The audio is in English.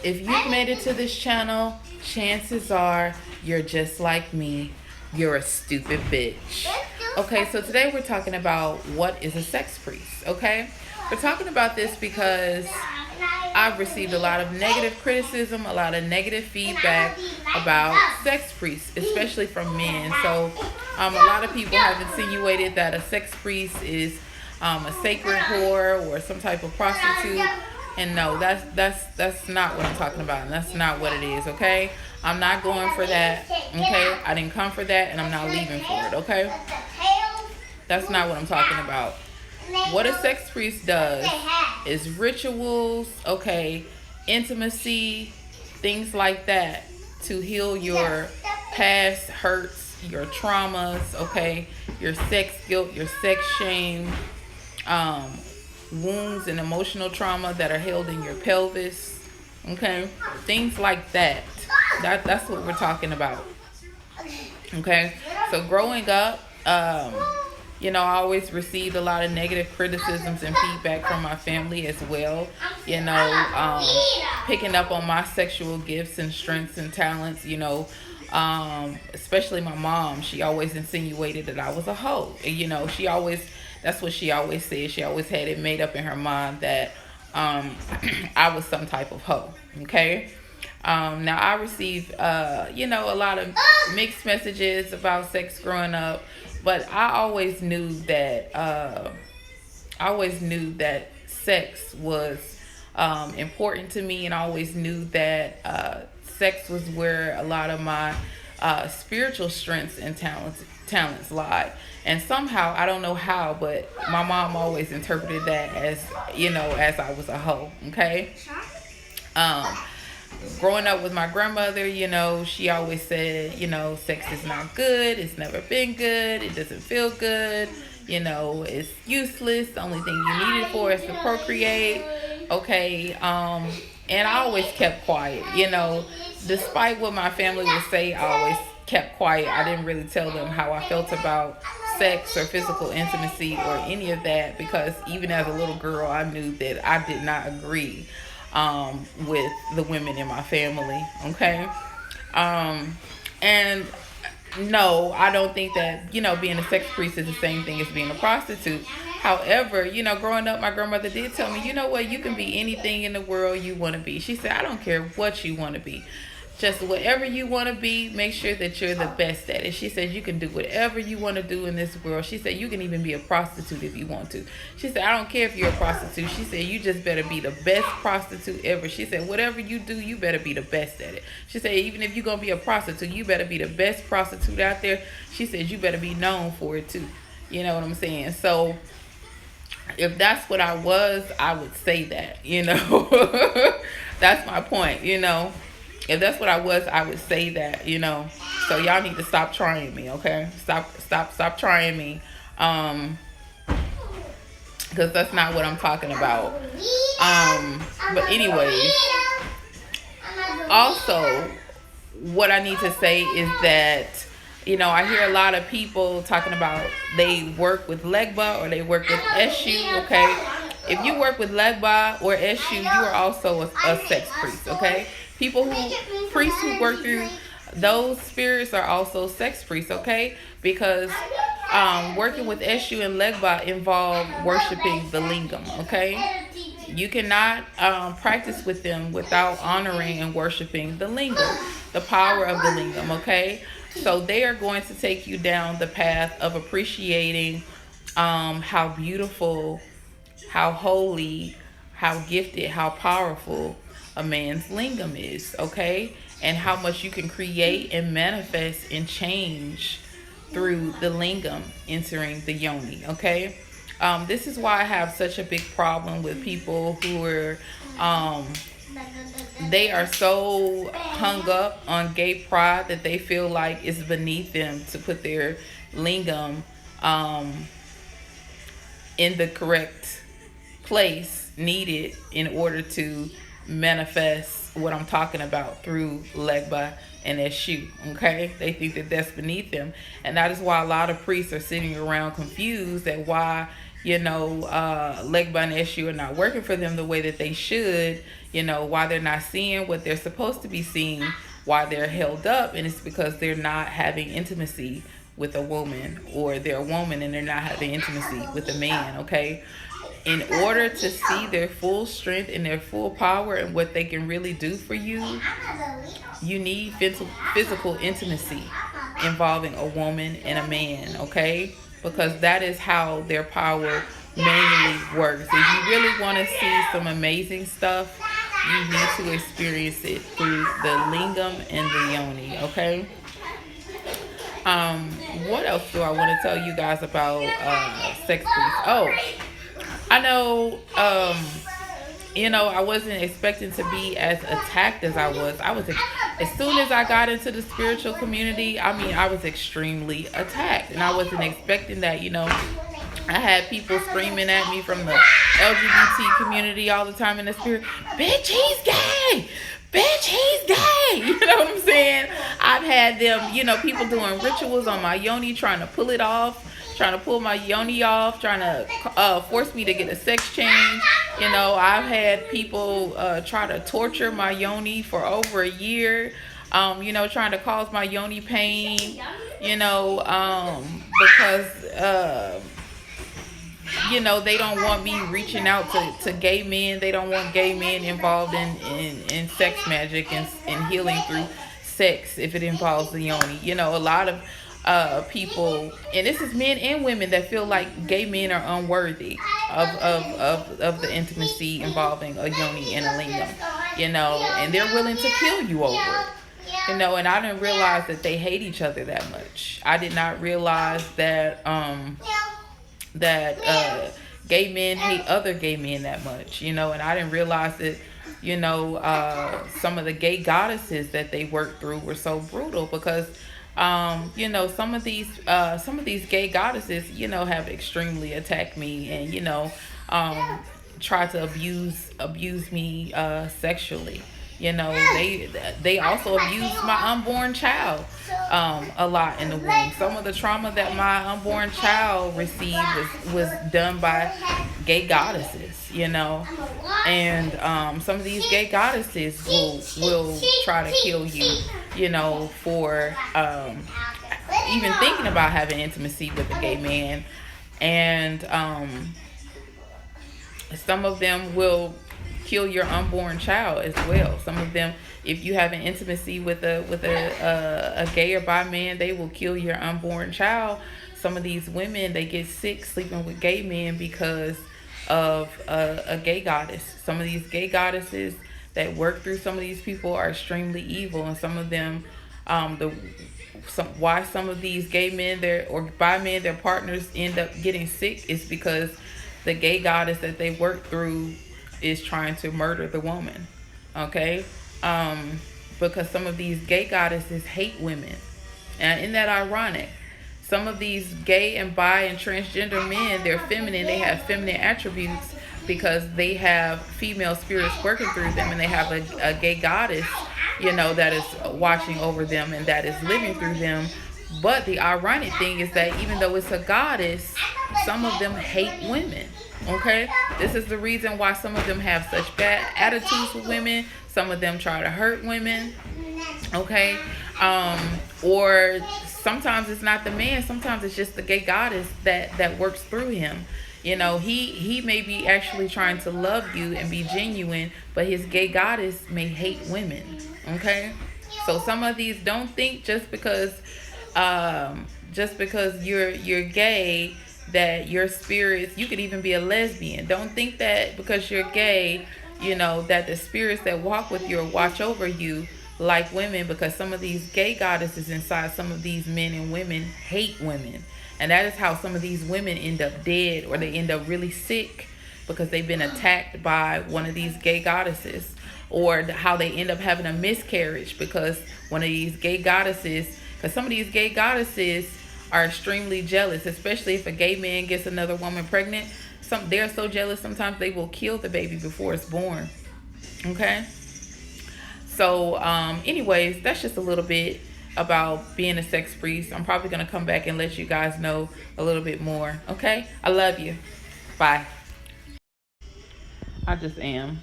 If you've made it to this channel, chances are you're just like me. You're a stupid bitch. Okay, so today we're talking about what is a sex priest, okay? We're talking about this because I've received a lot of negative criticism, a lot of negative feedback about sex priests, especially from men. So a lot of people have insinuated that a sex priest is a sacred whore or some type of prostitute. And no, that's not what I'm talking about. And that's not what it is, okay? I'm not going for that, okay? I didn't come for that, and I'm not leaving for it, okay? That's not what I'm talking about. What a sex priest does is rituals, okay, intimacy, things like that to heal your past hurts, your traumas, okay, your sex guilt, your sex shame, wounds and emotional trauma that are held in your pelvis, okay, things like that. That's what we're talking about, okay. So growing up, I always received a lot of negative criticisms and feedback from my family as well. Picking up on my sexual gifts and strengths and talents, especially my mom. She always insinuated that I was a hoe. That's what she always said. She always had it made up in her mind that I was some type of hoe, okay? Now, I received, a lot of mixed messages about sex growing up. But I always knew that sex was important to me, and I always knew that sex was where a lot of my spiritual strengths and talents lie. And somehow, I don't know how, but my mom always interpreted that as I was a hoe. Okay. Growing up with my grandmother, she always said, sex is not good. It's never been good. It doesn't feel good. It's useless. The only thing you need it for is to procreate. Okay. And I always kept quiet, despite what my family would say. I always kept quiet. I didn't really tell them how I felt about sex or physical intimacy or any of that, because even as a little girl, I knew that I did not agree with the women in my family, okay? And no, I don't think that, being a sex priest is the same thing as being a prostitute. However, growing up, my grandmother did tell me, you know what, you can be anything in the world you want to be. She said, I don't care what you want to be. Just whatever you want to be, make sure that you're the best at it. She said you can do whatever you want to do in this world. She said you can even be a prostitute if you want to. She said, I don't care if you're a prostitute. She said, you just better be the best prostitute ever. She said, whatever you do, you better be the best at it. She said, even if you're going to be a prostitute, you better be the best prostitute out there. She said, you better be known for it too. You know what I'm saying? So if that's what I was, I would say that, That's my point, If that's what I was, I would say that, So y'all need to stop trying me, okay? Stop trying me. Because that's not what I'm talking about. But anyways, also, what I need to say is that, I hear a lot of people talking about they work with Legba or they work with Eshu, okay? If you work with Legba or Eshu, you are also a sex priest, okay? Priests who work through those spirits are also sex priests, okay? Because working with Eshu and Legba involve worshiping the lingam, okay? You cannot practice with them without honoring and worshiping the lingam, the power of the lingam, okay? So they are going to take you down the path of appreciating how beautiful, how holy, how gifted, how powerful a man's lingam is, okay? And how much you can create and manifest and change through the lingam entering the yoni, okay? This is why I have such a big problem with people who are, they are so hung up on gay pride that they feel like it's beneath them to put their lingam in the correct place needed in order to manifest what I'm talking about through Legba and Eshu, okay? They think that that's beneath them. And that is why a lot of priests are sitting around confused at why, Legba and Eshu are not working for them the way that they should, why they're not seeing what they're supposed to be seeing, why they're held up, and it's because they're not having intimacy with a woman, or they're a woman and they're not having intimacy with a man, okay? In order to see their full strength and their full power and what they can really do for you, you need physical intimacy involving a woman and a man, okay? Because that is how their power mainly works. If you really want to see some amazing stuff, you need to experience it through the lingam and the yoni, okay? What else do I want to tell you guys about sex priests? Oh, I know, I wasn't expecting to be as attacked as I was. As soon as I got into the spiritual community, I was extremely attacked. And I wasn't expecting that, I had people screaming at me from the LGBT community all the time in the spirit, bitch, he's gay! Bitch, he's gay! You know what I'm saying? I've had them, people doing rituals on my yoni, trying to pull it off, trying to pull my yoni off, trying to force me to get a sex change. I've had people try to torture my yoni for over a year, trying to cause my yoni pain, because they don't want me reaching out to gay men. They don't want gay men involved in sex magic and healing through sex if it involves the yoni. A lot of people, and this is men and women, that feel like gay men are unworthy of the intimacy involving a yoni and a lingam, and they're willing to kill you over it. And I didn't realize that they hate each other that much. I did not realize that gay men hate other gay men that much, and I didn't realize that, some of the gay goddesses that they worked through were so brutal, because, some of these gay goddesses, have extremely attacked me and, try to abuse me sexually. They also abused my unborn child a lot in the womb. Some of the trauma that my unborn child received was done by gay goddesses, and some of these gay goddesses will try to kill you, for even thinking about having intimacy with a gay man. And some of them will kill your unborn child as well. Some of them, if you have an intimacy with a gay or bi man, they will kill your unborn child. Some of these women, they get sick sleeping with gay men because of a gay goddess. Some of these gay goddesses that work through some of these people are extremely evil, and some of them, why some of these gay men or bi men, their partners end up getting sick is because the gay goddess that they work through is trying to murder the woman, okay? Because some of these gay goddesses hate women. And isn't that ironic? Some of these gay and bi and transgender men, they're feminine, they have feminine attributes because they have female spirits working through them, and they have a gay goddess, that is watching over them and that is living through them. But the ironic thing is that even though it's a goddess, some of them hate women. Okay, this is the reason why some of them have such bad attitudes with women. Some of them try to hurt women. Okay, or sometimes it's not the man. Sometimes it's just the gay goddess that works through him. He may be actually trying to love you and be genuine, but his gay goddess may hate women. Okay, so some of these, don't think just because you're gay that your spirits, you could even be a lesbian. Don't think that because you're gay, that the spirits that walk with you or watch over you like women, because some of these gay goddesses inside some of these men and women hate women. And that is how some of these women end up dead, or they end up really sick because they've been attacked by one of these gay goddesses, or how they end up having a miscarriage because one of these gay goddesses, because some of these gay goddesses are extremely jealous, especially if a gay man gets another woman pregnant. They're so jealous, sometimes they will kill the baby before it's born. Okay? So, anyways, that's just a little bit about being a sex priest. I'm probably going to come back and let you guys know a little bit more. Okay? I love you. Bye. I just am.